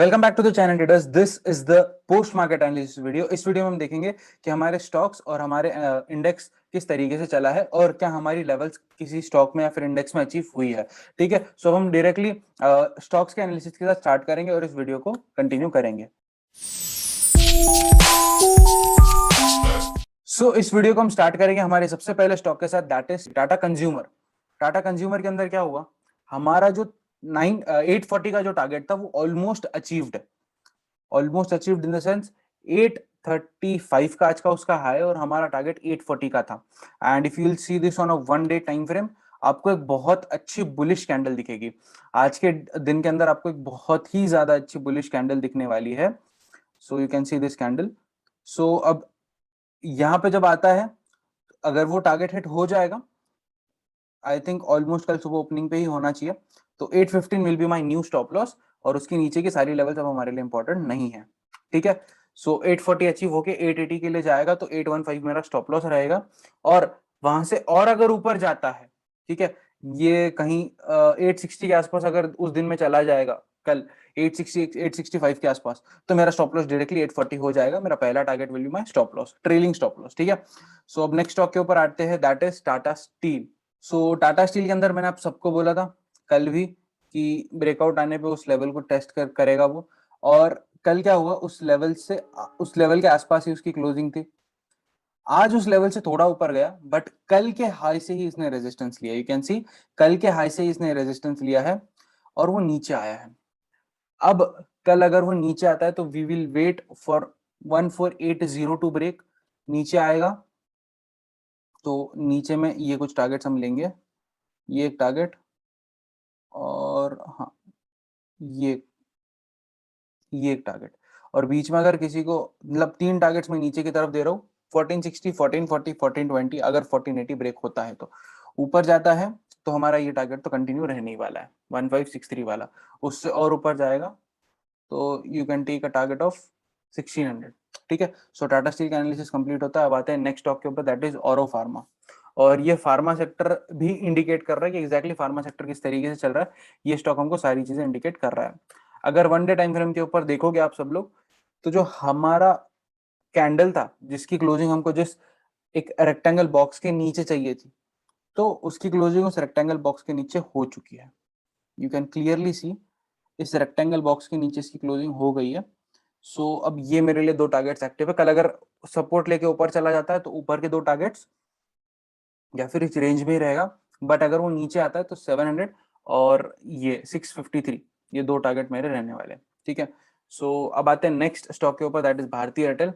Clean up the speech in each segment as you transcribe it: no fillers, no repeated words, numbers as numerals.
Welcome back to the channel traders. This is the post market analysis video. इस video में हम देखेंगे कि हमारे स्टॉक्स और हमारे इंडेक्स किस तरीके से चला है और क्या हमारी लेवल्स किसी स्टॉक में या फिर इंडेक्स में अचीव हुई है। ठीक है, सो हम डायरेक्टली स्टॉक्स के एनालिसिस के साथ स्टार्ट करेंगे और इस वीडियो को कंटिन्यू करेंगे। इस वीडियो को हम स्टार्ट करेंगे हमारे सबसे पहले स्टॉक के साथ, that is Tata consumer. Tata consumer के अंदर क्या हुआ, हमारा जो 840 का जो टारगेट था वो ऑलमोस्ट अचीव्ड है। Almost achieved in the sense 835 का आज का उसका हाई और हमारा टारगेट 840 का था। And if you will see this on a 1 day time frame, आपको एक बहुत अच्छी बुलिश कैंडल दिखेगी। आज के दिन के अंदर आपको एक बहुत ही ज्यादा अच्छी बुलिश कैंडल दिखने वाली है। So you can see this candle. सो अब यहाँ पे जब आता है, अगर वो टारगेट हिट हो जाएगा, आई थिंक ऑलमोस्ट कल सुबह ओपनिंग पे ही होना चाहिए, तो 815 will be my new stop loss और उसके नीचे की सारी लेवल्स अब हमारे लिए इंपॉर्टेंट नहीं है। ठीक है, सो 840 अचीव होके 880 के लिए जाएगा तो 815 मेरा स्टॉप लॉस रहेगा। और वहां से और अगर ऊपर जाता है, ठीक है, ये कहीं 860 के आसपास अगर उस दिन में चला जाएगा कल 860 865 के आसपास, तो मेरा स्टॉप लॉस डायरेक्टली 840 हो जाएगा। मेरा पहला target will be my stop loss, trailing stop loss. ठीक है, सो अब नेक्स्ट स्टॉक के ऊपर आते हैं, that is Tata steel. So Tata steel के अंदर मैंने आप सबको बोला था कल भी कि ब्रेकआउट आने पे उस लेवल को टेस्ट करेगा वो, और कल क्या हुआ, उस लेवल के आसपास ही उसकी क्लोजिंग थी। आज उस लेवल से थोड़ा ऊपर गया, बट कल के हाई से ही इसने रेजिस्टेंस लिया। यू कैन सी, कल के हाई से ही इसने रेजिस्टेंस लिया है और वो नीचे आया है। अब कल अगर वो नीचे आता है तो we will wait for 1480 to break. नीचे आएगा तो नीचे में ये कुछ टारगेट्स हम लेंगे, ये एक टारगेट और हाँ ये एक टारगेट, और बीच में अगर किसी को, मतलब 3 टारगेट्स में नीचे की तरफ दे रहा हूँ, 1460 1440 1420। अगर 1480 ब्रेक होता है तो ऊपर जाता है तो हमारा ये टारगेट तो कंटिन्यू रहने ही वाला है 1563 वाला। उससे और ऊपर जाएगा तो you can take a target of 1600। ठीक है, सो टाटा स्टील का एनालिसिस कंप्लीट होता है। अब आते हैं नेक्स्ट स्टॉक के ऊपर, दैट इज ऑरो फार्मा। और ये फार्मा सेक्टर भी इंडिकेट कर रहा है कि एग्जैक्टली फार्मा सेक्टर किस तरीके से चल रहा है। ये स्टॉक हमको सारी चीजें इंडिकेट कर रहा है। अगर 1 डे टाइम फ्रेम के ऊपर देखोगे आप सब लोग, तो जो हमारा कैंडल था जिसकी क्लोजिंग हमको जिस एक रेक्टेंगल बॉक्स के नीचे चाहिए थी, तो उसकी क्लोजिंग उस रेक्टेंगल बॉक्स के नीचे हो चुकी है। यू कैन क्लियरली सी, इस रेक्टेंगल बॉक्स के नीचे इसकी क्लोजिंग हो गई है। सो अब ये मेरे लिए 2 टारगेट्स एक्टिव है। कल अगर सपोर्ट लेके ऊपर चला जाता है तो ऊपर के 2 टारगेट्स या फिर इस रेंज में ही रहेगा, बट अगर वो नीचे आता है तो 700 और ये 653, ये 2 टारगेट मेरे रहने वाले। ठीक है, सो अब आते हैं नेक्स्ट स्टॉक के ऊपर, दैट इज भारतीय एयरटेल।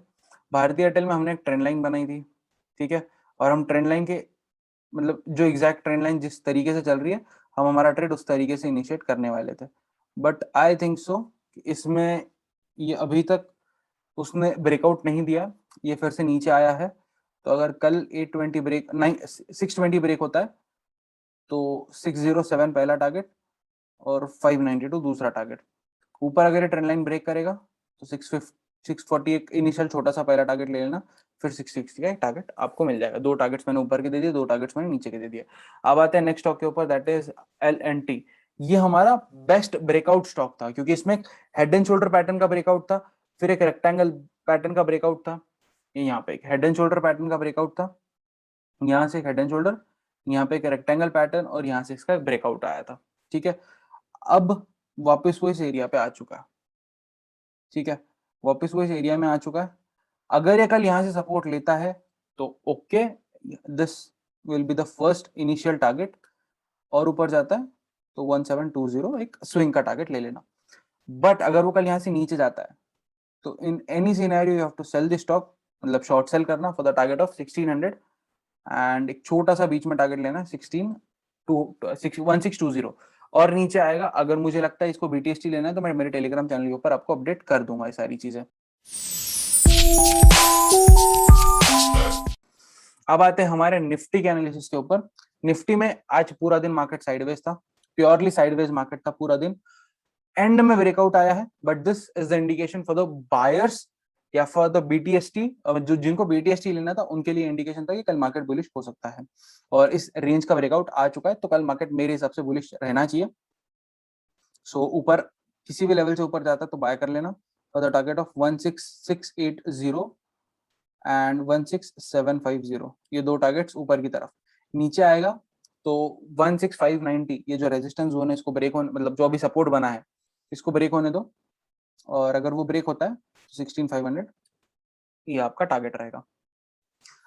भारतीय एयरटेल में हमने एक ट्रेंड लाइन बनाई थी। ठीक है, और हम ट्रेंड लाइन के, मतलब जो एग्जैक्ट ट्रेंड लाइन जिस तरीके से चल रही है, हम हमारा ट्रेड उस तरीके से इनिशिएट करने वाले थे, बट आई थिंक सो इसमें ये अभी तक उसने ब्रेकआउट नहीं दिया, ये फिर से नीचे आया है। तो अगर कल 820 ब्रेक 620 ब्रेक होता है तो 607 पहला टारगेट और 592 दूसरा टारगेट। ऊपर अगर ये ट्रेंड लाइन ब्रेक करेगा तो 640 एक इनिशियल छोटा सा पहला टारगेट ले लेना, फिर 660 का एक टारगेट आपको मिल जाएगा। 2 टारगेट्स मैंने ऊपर के दे दिए, 2 टारगेट्स मैंने नीचे के दे दिए। अब आते हैं नेक्स्ट स्टॉक के ऊपर, दैट इज LNT। ये हमारा बेस्ट ब्रेकआउट स्टॉक था क्योंकि इसमें हेड एंड शोल्डर पैटर्न का ब्रेकआउट था, फिर एक रेक्टेंगल पैटर्न का ब्रेकआउट था, यहाँ पे एक हेड एंड शोल्डर पैटर्न का ब्रेकआउट था, यहाँ से एक हेड एंड शोल्डर, यहाँ पे एक रेक्टेंगल पैटर्न और यहाँ से इसका ब्रेकआउट आया था। ठीक है, अब वापस वो इस एरिया पे आ चुका है। ठीक है, वापस वो इस एरिया में आ चुका है। अगर ये कल यहाँ से सपोर्ट लेता है तो okay, this will be the first initial target, और ऊपर जाता है तो 1720 एक स्विंग का टारगेट ले लेना। बट अगर वो कल यहाँ से नीचे जाता है तो in any scenario you have to sell the stock, मतलब शॉर्ट सेल करना for the target of 1600, and एक छोटा सा बीच में टारगेट लेना 1620, और नीचे आएगा। अगर मुझे लगता है इसको BTST लेना है तो मैं मेरे टेलीग्राम चैनल के ऊपर आपको अपडेट कर दूंगा ये सारी चीजें। अब आते हैं हमारे निफ्टी के एनालिसिस के ऊपर। निफ्टी में आज पूरा दिन मार्केट साइडवेज था, प्योरली साइडवेज मार्केट था पूरा दिन। एंड में ब्रेकआउट आया है, but this is the indication for the buyers या फॉर द BTST। जो जिनको BTST लेना था उनके लिए इंडिकेशन था कि कल मार्केट बुलिश हो सकता है, और इस रेंज का ब्रेकआउट आ चुका है तो कल मार्केट मेरे हिसाब से बुलिश रहना चाहिए। सो ऊपर किसी भी लेवल से ऊपर जाता है तो बाय कर लेना for the target of 16680 and 16750, ये दो टारगेट्स ऊपर की तरफ। नीचे आएगा तो 16590, ये जो रेजिस्टेंस जोन है इसको ब्रेक होने, मतलब जो अभी सपोर्ट बना है इसको ब्रेक होने दो, और अगर वो ब्रेक होता है तो 16500 ये आपका टारगेट रहेगा।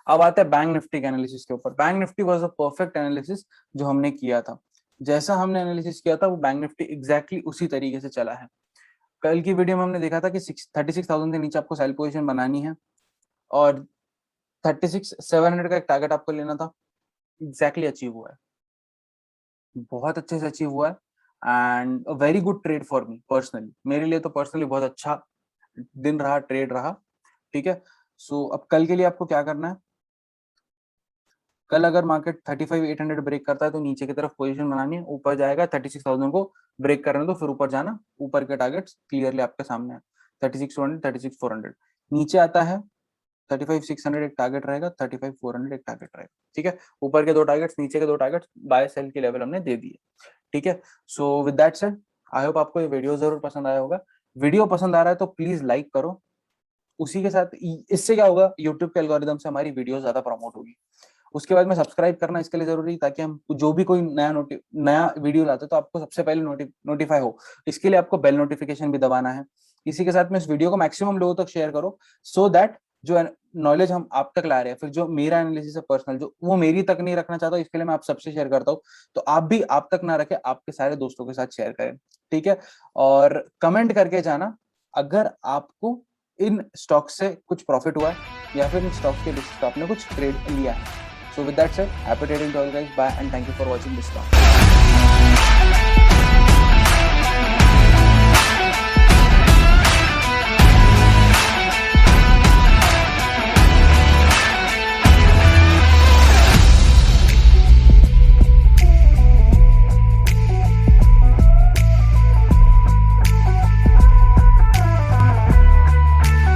अब आते हैं बैंक निफ्टी के एनालिसिस के ऊपर। Bank Nifty was a perfect analysis जो हमने किया था। जैसा हमने एनालिसिस किया था वो बैंक निफ्टी एग्जैक्टली उसी तरीके से चला है। कल की वीडियो में हमने देखा था कि 36,000 के नीचे आपको सेल पोजीशन बनानी है और 36,700 का एक टारगेट आपको लेना था। एग्जैक्टली अचीव हुआ है, बहुत अच्छे से अचीव हुआ है and a very good trade for me personally. मेरे लिए तो पर्सनली बहुत अच्छा दिन रहा, ट्रेड रहा। ठीक है, सो अब कल के लिए आपको क्या करना है, कल अगर मार्केट 35,800 ब्रेक करता है तो नीचे की तरफ पोजीशन बनानी है, ऊपर जाएगा 36,000 को ब्रेक करने दो, फिर ऊपर जाना। ऊपर के टारगेट्स क्लियरली आपके सामने है, 36,200, 36,400। नीचे आता है 35,600 एक टारगेट रहेगा, 35,400 एक टारगेट रहेगा। ठीक है, ऊपर के दो टारगेट्स, नीचे के दो टारगेट्स, बाय सेल के लेवल हमने दे दिए। ठीक है, so with that said I hope आपको ये वीडियो जरूर पसंद आया होगा। वीडियो पसंद आ रहा है तो प्लीज लाइक करो, उसी के साथ इससे क्या होगा, यूट्यूब के एल्गोरिदम से हमारी वीडियो ज्यादा प्रमोट होगी। उसके बाद में सब्सक्राइब करना इसके लिए जरूरी, ताकि हम जो भी कोई नया वीडियो लाते तो आपको सबसे पहले नोटिफाई हो। इसके लिए आपको बेल नोटिफिकेशन भी दबाना है। इसी के साथ में इस वीडियो को मैक्सिमम लोगों तक शेयर करो, सो दैट जो नॉलेज हम आप तक ला रहे हैं, फिर जो मेरा एनालिसिस है पर्सनल, जो वो मेरी तक नहीं रखना चाहता, इसके लिए मैं आप सबसे शेयर करता हूँ। तो आप भी आप तक ना रखे, आपके सारे दोस्तों के साथ शेयर करें। ठीक है, और कमेंट करके जाना अगर आपको इन स्टॉक से कुछ प्रॉफिट हुआ है या फिर इन स्टॉक्स के बेसिस पे आपने कुछ ट्रेड लिया है। So with that said, happy trading to all guys. Bye and thank you for watching this vlog.